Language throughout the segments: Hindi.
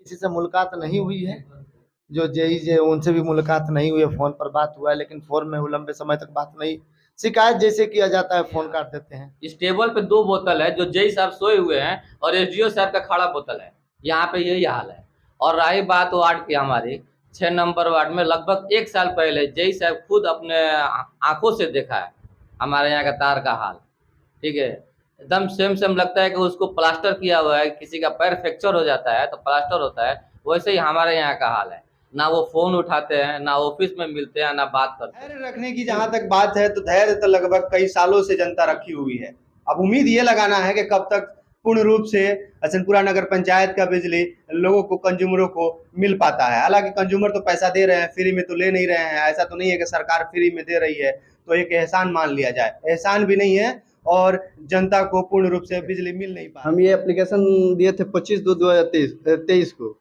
किसी से मुलाकात नहीं हुई है। जो जेई जे उनसे भी मुलाकात नहीं हुई है, फ़ोन पर बात हुआ है, लेकिन फ़ोन में वो लंबे समय तक बात नहीं। शिकायत जैसे किया जाता है, फ़ोन काट देते हैं। इस टेबल पे 2 बोतल है, जो जेई साहब सोए हुए हैं, और एसडीओ साहब का खड़ा बोतल है। यहाँ पे यही हाल है। और रही बात वार्ड की, हमारी 6 नंबर वार्ड में लगभग 1 साल पहले जेई साहब खुद अपने आंखों से देखा है हमारे यहाँ का तार का हाल। ठीक है, एकदम सेम लगता है कि उसको प्लास्टर किया हुआ है। किसी का पैर फ्रैक्चर हो जाता है तो प्लास्टर होता है, वैसे ही हमारे यहाँ का हाल है। ना वो फोन उठाते हैं, ना ऑफिस में मिलते हैं, ना बात करते हैं। धैर्य रखने की जहां तक बात है तो धैर्य तो लगभग कई सालों से जनता रखी हुई है। अब उम्मीद ये लगाना है कि कब तक पूर्ण रूप से हसनपुरा नगर पंचायत का बिजली लोगों को, कंज्यूमरों को मिल पाता है। हालांकि कंज्यूमर तो पैसा दे रहे हैं, फ्री में तो ले नहीं रहे हैं। ऐसा तो नहीं है कि सरकार फ्री में दे रही है तो एक एहसान मान लिया जाए, एहसान भी नहीं है और जनता को पूर्ण रूप से बिजली मिल नहीं पा। हम ये एप्लीकेशन दिए थे 25/2/2023 को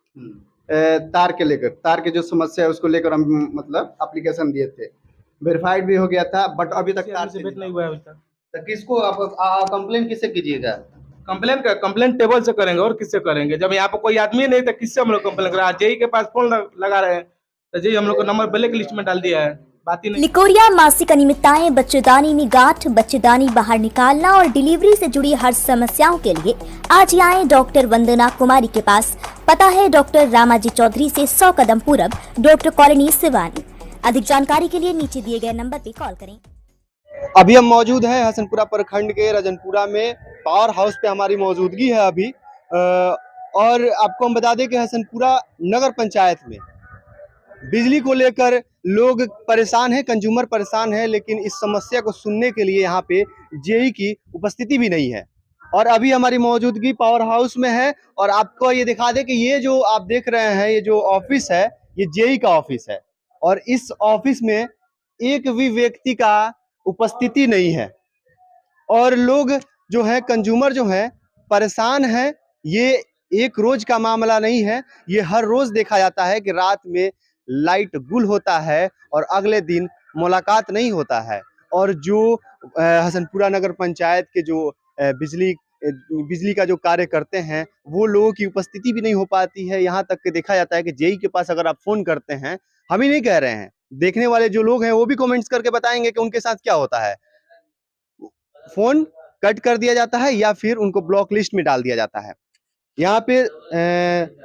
तार के लेकर, तार की जो समस्या है उसको लेकर हम मतलब एप्लीकेशन दिए थे। वेरीफाइड भी हो गया था, बट अभी तक तार से नहीं हुआ है अभी तक। तो किसको आप कंप्लेन किससे कीजिएगा? कंप्लेन टेबल से करेंगे और किससे करेंगे? जब यहाँ पे कोई आदमी नहीं तो किससे हम लोग कंप्लेन करें? जेई के पास फोन लगा रहे हैं तो जेई हम लोग को नंबर ब्लैक लिस्ट में डाल दिया है, बात ही नहीं। लिकोरिया मासिक अनियमितताएं, बच्चेदानी में गांठ, बच्चेदानी बाहर निकालना और डिलीवरी से जुड़ी हर समस्याओं के लिए आज ही आए डॉक्टर वंदना कुमारी के पास। पता है डॉक्टर रामाजी चौधरी से 100 कदम पूरब, डॉक्टर कॉलोनी सिवानी। अधिक जानकारी के लिए नीचे दिए गए नंबर पर कॉल करें। अभी हम मौजूद हैं हसनपुरा प्रखंड के रजनपुरा में, पावर हाउस पे हमारी मौजूदगी है अभी। और आपको हम बता दें कि हसनपुरा नगर पंचायत में बिजली को लेकर लोग परेशान हैं, कंज्यूमर परेशान है, लेकिन इस समस्या को सुनने के लिए यहाँ पे जेई की उपस्थिति भी नहीं है। और अभी हमारी मौजूदगी पावर हाउस में है और आपको ये दिखा दें कि ये जो आप देख रहे हैं, ये जो ऑफिस है, ये जेई का ऑफिस है और इस ऑफिस में एक भी व्यक्ति का उपस्थिति नहीं है और लोग जो है, कंज्यूमर जो है, परेशान है। ये एक रोज का मामला नहीं है, ये हर रोज देखा जाता है कि रात में लाइट गुल होता है और अगले दिन मुलाकात नहीं होता है। और जो हसनपुरा नगर पंचायत के जो बिजली का जो कार्य करते हैं, वो लोगों की उपस्थिति भी नहीं हो पाती है। यहाँ तक कि देखा जाता है कि जेई के पास अगर आप फोन करते हैं, हम ही नहीं कह रहे हैं, देखने वाले जो लोग हैं वो भी कमेंट्स करके बताएंगे कि उनके साथ क्या होता है। फोन कट कर दिया जाता है या फिर उनको ब्लॉक लिस्ट में डाल दिया जाता है। यहाँ पे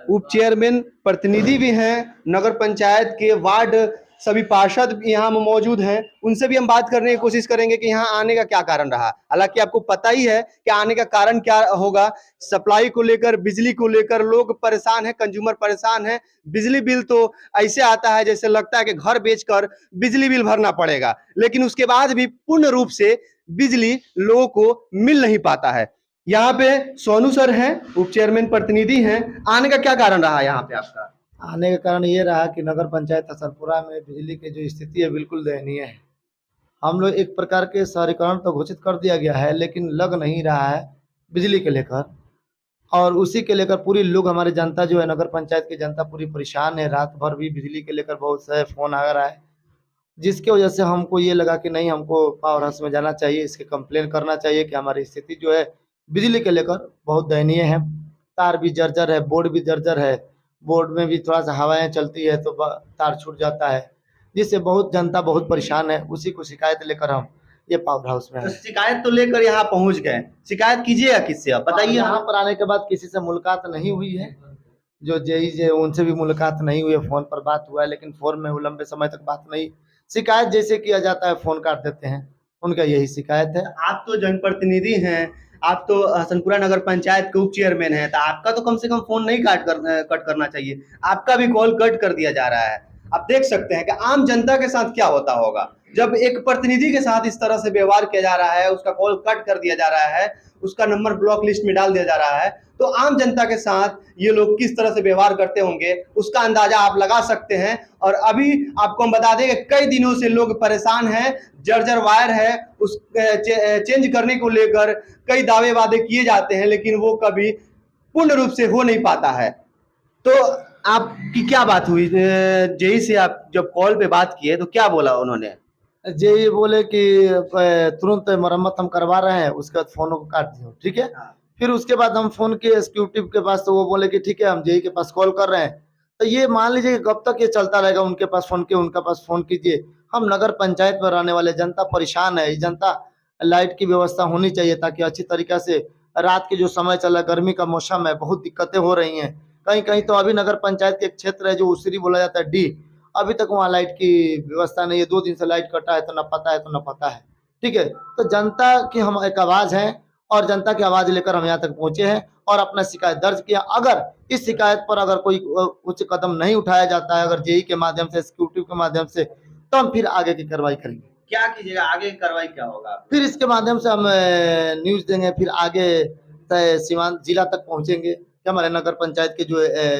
उप चेयरमैन प्रतिनिधि भी हैं, नगर पंचायत के वार्ड सभी पार्षद यहाँ मौजूद हैं, उनसे भी हम बात करने की कोशिश करेंगे कि यहाँ आने का क्या कारण रहा। हालांकि आपको पता ही है कि आने का कारण क्या होगा। सप्लाई को लेकर, बिजली को लेकर लोग परेशान हैं, कंज्यूमर परेशान है। बिजली बिल तो ऐसे आता है जैसे लगता है कि घर बेचकर बिजली बिल भरना पड़ेगा, लेकिन उसके बाद भी पूर्ण रूप से बिजली लोगों को मिल नहीं पाता है। यहाँ पे सोनू सर हैं, उप चेयरमैन प्रतिनिधि हैं। आने का क्या कारण रहा यहाँ पे आपका? आने का कारण ये रहा कि नगर पंचायत हसनपुरा में बिजली की जो स्थिति है बिल्कुल दयनीय है। हम लोग एक प्रकार के शहरीकरण तो घोषित कर दिया गया है, लेकिन लग नहीं रहा है बिजली के लेकर, और उसी के लेकर पूरी लोग, हमारी जनता जो है, नगर पंचायत की जनता पूरी परेशान है। रात भर भी बिजली के लेकर बहुत से फ़ोन आ रहा है, जिसकी वजह से हमको ये लगा कि नहीं, हमको पावर हाउस में जाना चाहिए, इसके कंप्लेन करना चाहिए कि हमारी स्थिति जो है बिजली के लेकर बहुत दयनीय है। तार भी जर्जर है, बोर्ड भी जर्जर है, बोर्ड में भी थोड़ा सा हवाएं चलती है तो तार छूट जाता है, जिससे बहुत जनता बहुत परेशान है। उसी को शिकायत लेकर हम ये पावर हाउस में तो है। शिकायत तो लेकर यहाँ पहुंच गए, शिकायत कीजिएगा किससे आप बताइए? यहाँ पर आने के बाद किसी से मुलाकात नहीं हुई है। जो जेई जे उनसे भी मुलाकात नहीं हुई है, फ़ोन पर बात हुआ है, लेकिन फ़ोन में वो लंबे समय तक बात नहीं। शिकायत जैसे किया जाता है, फ़ोन काट देते हैं, उनका यही शिकायत है। आप तो जनप्रतिनिधि हैं, आप तो हसनपुरा नगर पंचायत के उप चेयरमैन हैं, तो आपका तो कम से कम फोन नहीं कट करना चाहिए। आपका भी कॉल कट कर दिया जा रहा है। आप देख सकते हैं कि आम जनता के साथ क्या होता होगा जब एक प्रतिनिधि के साथ इस तरह से व्यवहार किया जा रहा है, उसका कॉल कट कर दिया जा रहा है, उसका नंबर ब्लॉक लिस्ट में डाल दिया जा रहा है, तो आम जनता के साथ ये लोग किस तरह से व्यवहार करते होंगे उसका अंदाजा आप लगा सकते हैं। और अभी आपको हम बता दें कि कई दिनों से लोग परेशान हैं, जर्जर वायर है, उस चेंज करने को लेकर कई दावे वादे किए जाते हैं, लेकिन वो कभी पूर्ण रूप से हो नहीं पाता है। तो आपकी क्या बात हुई जेई से? आप जब कॉल पे बात किए तो क्या बोला उन्होंने? जेई बोले कि तुरंत मरम्मत हम करवा रहे हैं, उसके बाद फ़ोन को काट दियो, ठीक है। फिर उसके बाद हम फोन किए एग्जीक्यूटिव के पास, तो वो बोले कि ठीक है हम जेई के पास कॉल कर रहे हैं। तो ये मान लीजिए कि कब तक ये चलता रहेगा, उनके पास फोन किए, उनके पास फोन कीजिए। हम नगर पंचायत में रहने वाले जनता परेशान है। जनता लाइट की व्यवस्था होनी चाहिए ताकि अच्छी तरीके से रात के जो समय चल रहा है, गर्मी का मौसम है, बहुत दिक्कतें हो रही हैं। कहीं कहीं तो अभी नगर पंचायत के एक क्षेत्र है जो उसरी बोला जाता है डी, अभी तक वहाँ लाइट की व्यवस्था नहीं है। 2 दिन से लाइट कटा है तो न पता है तो न पता है। ठीक है, तो जनता की हम एक आवाज़ है और जनता की आवाज़ लेकर हम यहाँ तक पहुँचे हैं और अपना शिकायत दर्ज किया। अगर इस शिकायत पर अगर कोई उच्च कदम नहीं उठाया जाता है, अगर जेई के माध्यम से, एग्जीक्यूटिव के माध्यम से, तो हम फिर आगे की कार्रवाई करेंगे। क्या कीजिएगा, आगे की कार्रवाई क्या होगा? फिर इसके माध्यम से हम न्यूज़ देंगे, फिर आगे सीमांत जिला तक पहुंचेंगे कि हमारे नगर पंचायत के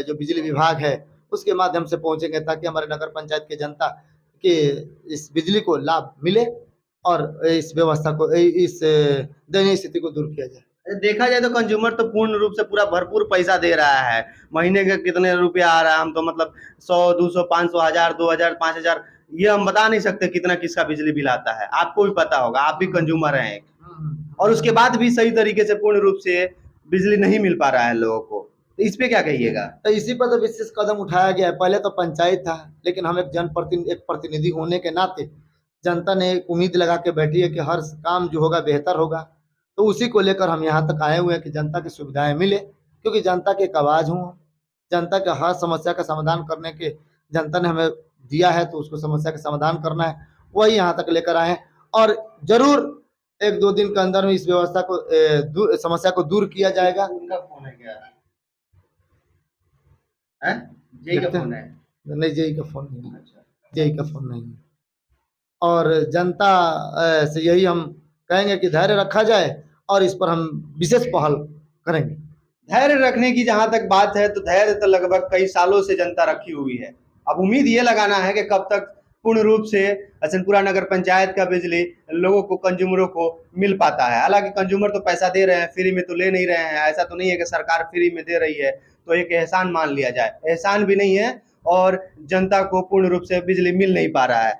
जो बिजली विभाग है उसके माध्यम से पहुंचेंगे, ताकि हमारे नगर पंचायत की जनता के इस बिजली को लाभ मिले और इस व्यवस्था को, इस दयनीय स्थिति को दूर किया जाए। देखा जाए तो कंज्यूमर तो पूर्ण रूप से पूरा भरपूर पैसा दे रहा है। महीने का कितने रुपया आ रहा है, हम तो मतलब 100, 200, 500, 1000, 2000, 5000 ये हम बता नहीं सकते कितना किसका बिजली बिल आता है। आपको भी पता होगा, आप भी कंज्यूमर हैं एक। और उसके बाद भी सही तरीके से पूर्ण रूप से बिजली नहीं मिल पा रहा है लोगों को, तो इस पे क्या कहिएगा? तो इसी पर तो विशेष कदम उठाया गया है। पहले तो पंचायत था, लेकिन हम एक प्रतिनिधि होने के नाते जनता ने एक उम्मीद लगा के बैठी है कि हर काम जो होगा बेहतर होगा। तो उसी को लेकर हम यहाँ तक आए हुए हैं कि जनता की सुविधाएं मिले, क्योंकि जनता की एक आवाज़ हूँ। जनता के हर समस्या का समाधान करने के जनता ने हमें दिया है, तो उसको समस्या का समाधान करना है, वही यहाँ तक लेकर आए हैं। और जरूर 1-2 दिन के अंदर में इस व्यवस्था को समस्या को दूर किया जाएगा। उनका फोन है क्या? जेई का फोन है? नहीं, जेई का फोन नहीं है। जेई का फोन नहीं है। और जनता से यही हम कहेंगे कि धैर्य रखा जाए और इस पर हम विशेष पहल करेंगे। धैर्य रखने की जहां तक बात है, तो धैर्य तो लगभग कई सालों से जनता रखी हुई है। अब उम्मीद ये लगाना है कि कब तक पूर्ण रूप से हसनपुरा नगर पंचायत का बिजली लोगों को, कंज्यूमरों को मिल पाता है। हालांकि कंज्यूमर तो पैसा दे रहे हैं, फ्री में तो ले नहीं रहे हैं। ऐसा तो नहीं है कि सरकार फ्री में दे रही है तो एक एहसान मान लिया जाए, एहसान भी नहीं है और जनता को पूर्ण रूप से बिजली मिल नहीं पा रहा है।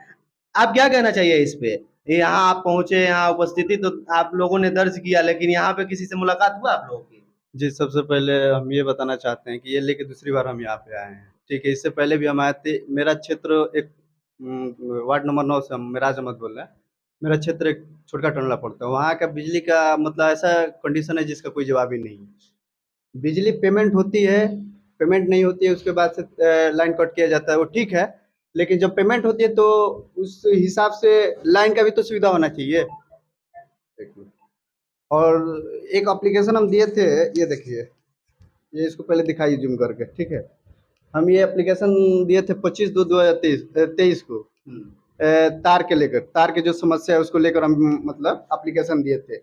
आप क्या कहना चाहिए इस पे? यहाँ आप पहुंचे, यहाँ उपस्थिति तो आप लोगों ने दर्ज किया, लेकिन यहाँ पे किसी से मुलाकात हुआ आप लोगों की? जी, सबसे पहले हम ये बताना चाहते हैं कि ये लेके दूसरी बार हम यहाँ पे आए हैं। ठीक है, इससे पहले भी हम आए थे। मेरा क्षेत्र एक वार्ड नंबर 9 से हम मिराज अहमद बोल रहे हैं। मेरा क्षेत्र एक छोटका टंडला पड़ता है। वहाँ का बिजली का मतलब ऐसा कंडीशन है जिसका कोई जवाब ही नहीं है। बिजली पेमेंट होती है, पेमेंट नहीं होती है, उसके बाद से लाइन कट किया जाता है, वो ठीक है। लेकिन जब पेमेंट होती है तो उस हिसाब से लाइन का भी तो सुविधा होना चाहिए। और एक एप्लीकेशन हम दिए थे, ये देखिए, ये इसको पहले दिखाइए जूम करके। ठीक है, हम ये एप्लीकेशन दिए थे 25/2/2023 को, तार के लेकर, तार के जो समस्या है उसको लेकर हम मतलब एप्लीकेशन दिए थे।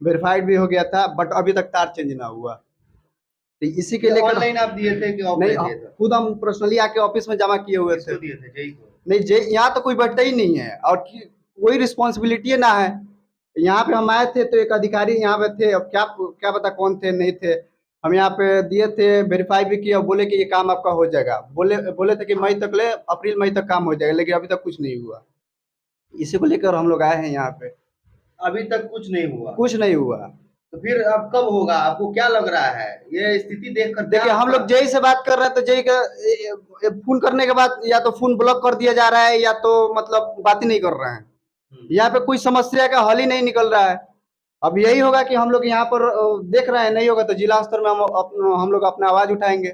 वेरीफाइड भी हो गया था, बट अभी तक तार चेंज ना हुआ। तो इसी के लेकर ऑनलाइन आप दिए थे कि ऑफलाइन दिए थे? खुद हम पर्सनली आके ऑफिस में जमा किए हुए थे। किसको दिए थे? जेई को? नहीं, जे यहाँ तो कोई बैठता ही नहीं है और कोई रिस्पॉन्सिबिलिटी ना है। यहाँ पे हम आए थे तो एक अधिकारी यहाँ पे थे, अब क्या पता कौन थे नहीं थे। हम यहाँ पे दिए थे, वेरीफाई भी किया, बोले कि ये काम आपका हो जाएगा। बोले थे कि मई तक अप्रैल मई तक काम हो जाएगा, लेकिन अभी तक कुछ नहीं हुआ। इसी को लेकर हम लोग आए हैं यहाँ पे। अभी तक कुछ नहीं हुआ? कुछ नहीं हुआ। तो फिर अब कब होगा? आपको क्या लग रहा है ये स्थिति देखकर? देखिए, हम लोग जेई से बात कर रहे हैं तो जेई का फोन करने के बाद या तो फोन ब्लॉक कर दिया जा रहा है या तो मतलब बात ही नहीं कर रहे हैं। यहाँ पे कोई समस्या का हल ही नहीं निकल रहा है। अब यही होगा कि हम लोग यहाँ पर देख रहे हैं, नहीं होगा तो जिला स्तर में हम लोग अपना आवाज उठाएंगे,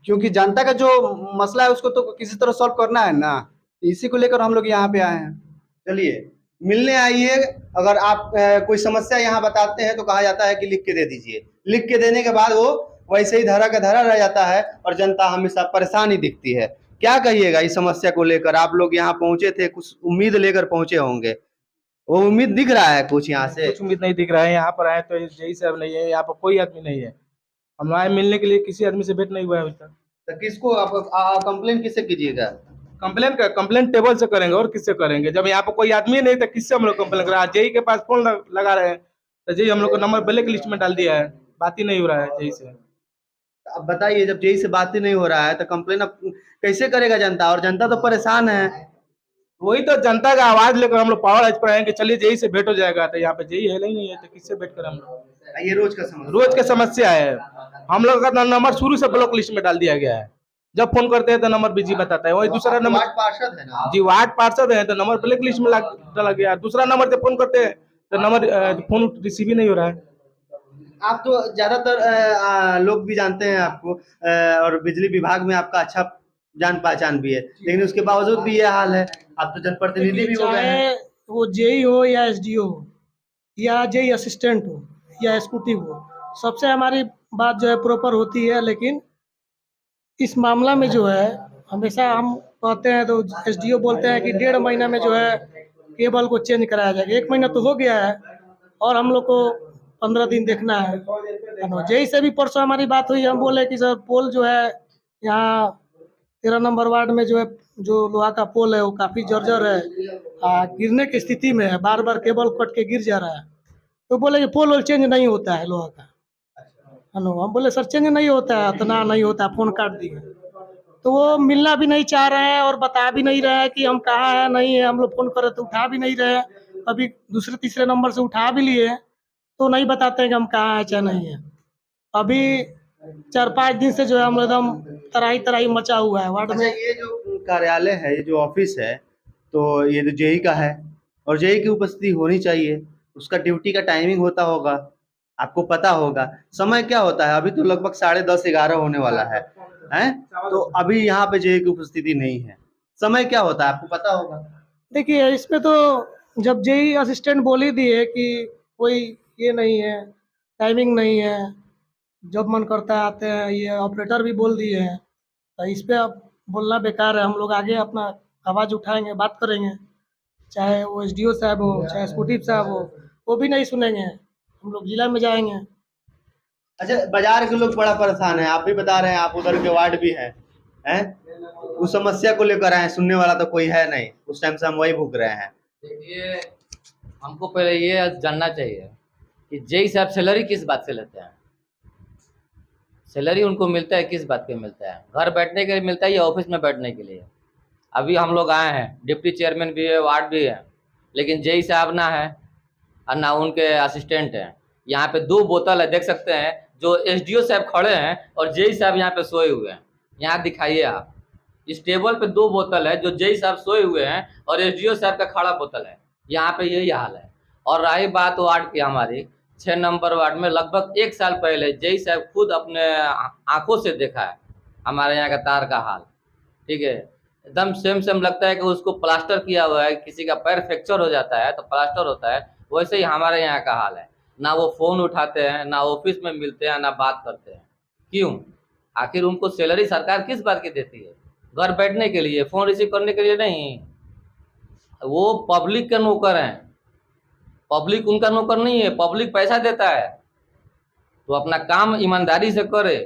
क्योंकि जनता का जो मसला है उसको तो किसी तरह सॉल्व करना है ना। इसी को लेकर हम लोग यहाँ पे आए हैं। चलिए मिलने आइए। अगर आप कोई समस्या यहाँ बताते हैं तो कहा जाता है कि लिख के दे दीजिए। लिख के देने के बाद वो वैसे ही धरा का धरा रह जाता है और जनता हमेशा परेशान ही दिखती है। क्या कहिएगा इस समस्या को लेकर? आप लोग यहाँ पहुंचे थे, कुछ उम्मीद लेकर पहुंचे होंगे, वो उम्मीद दिख रहा है कुछ यहाँ से? कुछ उम्मीद नहीं दिख रहा है। यहाँ पर आए तो जेई साहब नहीं है, यहाँ पर कोई आदमी नहीं है। हम आए मिलने के लिए, किसी आदमी से भेंट नहीं हुआ है अभी तक। तो किसको आप कंप्लेन किससे कीजिएगा? कंप्लेन टेबल से करेंगे और किससे करेंगे? जब यहाँ पर कोई आदमी नहीं तो किससे हम लोग कंप्लेन करें? जेई के पास फोन लगा रहे हैं तो जेई हम लोग को नंबर ब्लैक लिस्ट में डाल दिया है, बात ही नहीं हो रहा है जेई से। अब बताइए, जब जेई से बात ही नहीं हो रहा है तो कंप्लेन अब कैसे करेगा जनता? और जनता तो परेशान है। वही तो जनता का आवाज लेकर हम लोग पावर हाउस पर आएंगे, चलिए जेई से भेंट हो जाएगा। तो यहाँ पे जेई है ही नहीं है तो किससे भेंट करें हम लोग? ये रोज का समस्या रोज की समस्या है। हम लोग का नंबर शुरू से ब्लॉक लिस्ट में डाल दिया गया है। जब फोन करते हैं तो नंबर बिजी बताता है, वही दूसरा नंबर। वार्ड पार्षद है ना? जी, वार्ड पार्षद है तो नंबर ब्लैक लिस्ट में डाला गया है। दूसरा नंबर से फोन करते हैं तो नंबर फोन रिसीव ही नहीं हो रहा है। आप तो ज्यादातर लोग भी जानते हैं आपको, और बिजली विभाग में आपका अच्छा जान पहचान भी है, लेकिन उसके बावजूद भी ये हाल है। आप तो जनप्रतिनिधि भी हो गए हैं। चाहे वो जेई हो या एसडीओ हो या जेई असिस्टेंट हो या एसक्यूटिव हो, सबसे हमारी बात जो है प्रॉपर होती है। लेकिन इस मामला में जो है हमेशा हम कहते हैं तो एसडीओ बोलते हैं कि 1.5 महीना में जो है केबल को चेंज कराया जाएगा। 1 महीना तो हो गया है और हम लोग को 15 दिन देखना है। जेई से भी परसों हमारी बात हुई, हम बोले कि सर पोल जो है यहाँ 13 नंबर वार्ड में जो है जो लोहा का पोल है वो काफ़ी जर्जर है, गिरने की स्थिति में है, बार बार केबल कट के गिर जा रहा है। तो बोले कि पोल चेंज नहीं होता है लोहा का। हम बोले सर चेंज नहीं होता है, इतना नहीं होता है, फ़ोन काट दिए। तो वो मिलना भी नहीं चाह रहे हैं और बता भी नहीं रहे हैं कि हम कहाँ हैं नहीं है। हम लोग फ़ोन करे तो उठा भी नहीं रहे हैं। अभी दूसरे तीसरे नंबर से उठा भी लिए तो नहीं बताते हैं कि हम कहाँ हैं चाहे नहीं है। अभी 4-5 दिन से जो है हम एकदम तराई तराई मचा हुआ है वार्ड अच्छा, में। ये जो कार्यालय है, ये जो ऑफिस है, तो ये तो जेई का है और जेई की उपस्थिति होनी चाहिए। उसका ड्यूटी का टाइमिंग होता होगा, आपको पता होगा। समय क्या होता है? अभी तो लगभग 10:30-11 होने वाला है, हैं? तो अभी यहाँ पे जेई की उपस्थिति नहीं है। समय क्या होता है आपको पता होगा? देखिए इसमें तो जब जेई असिस्टेंट बोल ही दिए कि कोई ये नहीं है, टाइमिंग नहीं है, जब मन करता है आते हैं, ये ऑपरेटर भी बोल दिए हैं, तो इस पे अब बोलना बेकार है। हम लोग आगे अपना आवाज़ उठाएंगे, बात करेंगे, चाहे वो एसडीओ साहब हो चाहे एसक्यूटिव साहब हो, वो भी नहीं सुनेंगे। हम लोग जिला में जाएंगे। अच्छा, बाजार के लोग बड़ा परेशान है, आप भी बता रहे हैं, आप उधर के वार्ड भी हैं, हैं? उस समस्या को लेकर आए, सुनने वाला तो कोई है नहीं। उस टाइम से हम वही भुग रहे हैं। देखिए, हमको पहले ये जानना चाहिए कि जेई साहब सैलरी किस बात से लेते हैं। सैलरी उनको मिलता है किस बात पे मिलता है? घर बैठने के लिए मिलता है या ऑफिस में बैठने के लिए? अभी हम लोग आए हैं, डिप्टी चेयरमैन भी है, वार्ड भी है, लेकिन जेई साहब ना है और ना उनके असिस्टेंट हैं। यहाँ पे 2 बोतल है, देख सकते हैं, जो एसडीओ साहब खड़े हैं और जेई साहब यहाँ पे सोए हुए हैं। यहाँ दिखाइए आप, इस टेबल पे 2 बोतल है, जो जेई साहब सोए हुए हैं और एसडीओ साहब का खड़ा बोतल है। यहाँ पे यही हाल है। और रही बात वार्ड की, हमारी 6 नंबर वार्ड में लगभग 1 साल पहले जेई साहब खुद अपने आंखों से देखा है हमारे यहाँ का तार का हाल। ठीक है, एकदम सेम लगता है कि उसको प्लास्टर किया हुआ है। किसी का पैर फ्रैक्चर हो जाता है तो प्लास्टर होता है, वैसे ही हमारे यहाँ का हाल है। ना वो फ़ोन उठाते हैं, ना ऑफिस में मिलते हैं, ना बात करते हैं। क्यों? आखिर उनको सैलरी सरकार किस बात की देती है? घर बैठने के लिए, फ़ोन रिसीव करने के लिए नहीं। वो पब्लिक के नौकर हैं, पब्लिक उनका नौकर नहीं है। पब्लिक पैसा देता है तो अपना काम ईमानदारी से करे,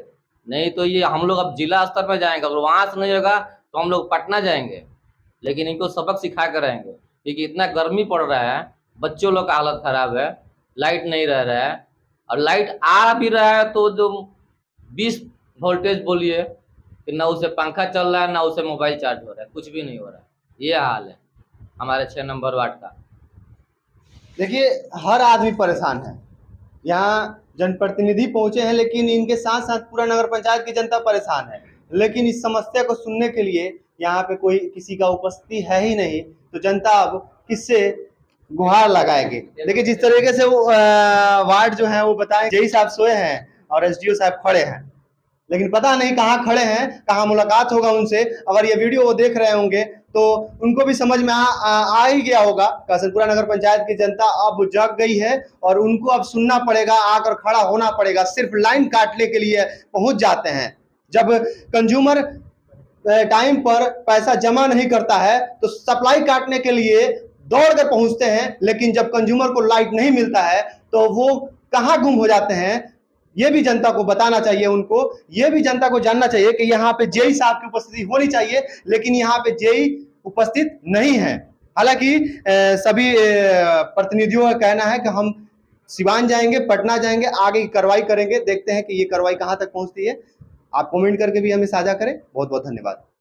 नहीं तो ये हम लोग अब जिला स्तर में जाएंगे, अगर वहाँ से नहीं होगा तो हम लोग पटना जाएंगे, लेकिन इनको सबक सिखा कर रहेंगे। क्योंकि इतना गर्मी पड़ रहा है, बच्चों लोग का हालत ख़राब है, लाइट नहीं रह रहा है, और लाइट आ भी रहा है तो जो 20 वोल्टेज बोलिए कि ना उसे पंखा चल रहा है, ना उसे मोबाइल चार्ज हो रहा है, कुछ भी नहीं हो रहा है। ये हाल है हमारे 6 नंबर वार्ड का। देखिए, हर आदमी परेशान है। यहाँ जनप्रतिनिधि पहुंचे हैं, लेकिन इनके साथ साथ पूरा नगर पंचायत की जनता परेशान है। लेकिन इस समस्या को सुनने के लिए यहाँ पे कोई किसी का उपस्थिति है ही नहीं, तो जनता अब किससे गुहार लगाएगी? देखिए, जिस तरीके से वो वार्ड जो है वो बताएं, जेई साहब सोए हैं और एसडीओ साहब खड़े हैं, लेकिन पता नहीं कहाँ खड़े हैं, कहाँ मुलाकात होगा उनसे। अगर ये वीडियो वो देख रहे होंगे तो उनको भी समझ में आ ही गया होगा कि हसनपुरा नगर पंचायत की जनता अब जग गई है और उनको अब सुनना पड़ेगा, आकर खड़ा होना पड़ेगा। सिर्फ लाइन काटने के लिए पहुंच जाते हैं। जब कंज्यूमर टाइम पर पैसा जमा नहीं करता है तो सप्लाई काटने के लिए दौड़ कर पहुंचते हैं, लेकिन जब कंज्यूमर को लाइट नहीं मिलता है तो वो कहाँ गुम हो जाते हैं। ये भी जनता को बताना चाहिए, उनको ये भी जनता को जानना चाहिए कि यहाँ पे जेई साहब की उपस्थिति होनी चाहिए, लेकिन यहाँ पे जेई उपस्थित नहीं है। हालांकि सभी प्रतिनिधियों का कहना है कि हम सिवान जाएंगे, पटना जाएंगे, आगे की कार्रवाई करेंगे। देखते हैं कि ये कार्रवाई कहाँ तक पहुँचती है। आप कमेंट करके भी हमें साझा करें। बहुत बहुत धन्यवाद।